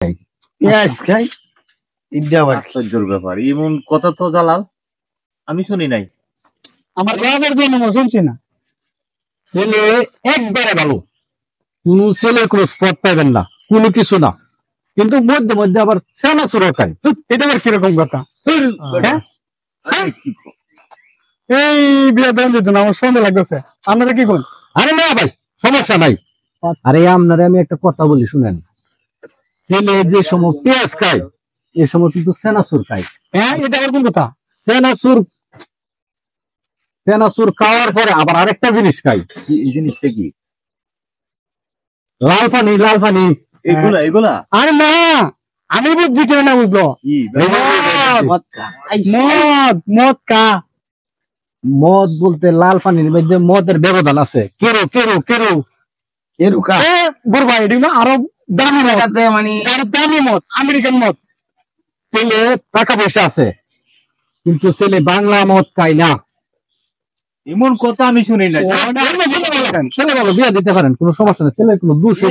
পেঁয়াজ খাই, এটা আবার আশ্চর্যের ব্যাপার, এমন কথা তো জালাল আমি শুনি নাই। আমার বাবার জন্য শুনছি না। ছেলে একবারে ভালো, কোন ছেলে কোনো স্পট পাইবেন না, কোনো কিছু না, কিন্তু মধ্যে মধ্যে আবার সেনা চুরো খায়। এটা আবার কিরকম কথা? এই বিয়া দেন দিত না, আমার সন্দেহ লাগতেছে। আপনারা কি কোন? আরে না ভাই, সমস্যা নাই। আরে আপনারে আমি একটা কথা বলি শুনেন, ছেলে যে সময় পেঁয়াজ খায় এ সময় কিন্তু সেনাচুর খায়। হ্যাঁ, এটা আবার কোন কথা? সেনাচুর খাওয়ার পরে আবার আরেকটা জিনিস খাই, এই জিনিসটা কি? লাল পানি। এগুলা আরে না, আমি বুঝছি কেন না বুঝলো। কি মদ কা মদ বলতে লাল পানির মধ্যে মদের ব্যবধান আছে। কেরো এরুকা বড় ভাই, এটা কিন্তু আরো দামি মদ, মানে আরো দামি মদ, আমেরিকান মদ। ছেলে টাকা পয়সা আছে কিন্তু ছেলে বাংলা মদ খায় না। এমন কথা আমি শুনি নাই। ছেলে ভালো বিয়ে দিতে পারেন, কোনো সমস্যা নেই, ছেলের কোনো দোষ নেই।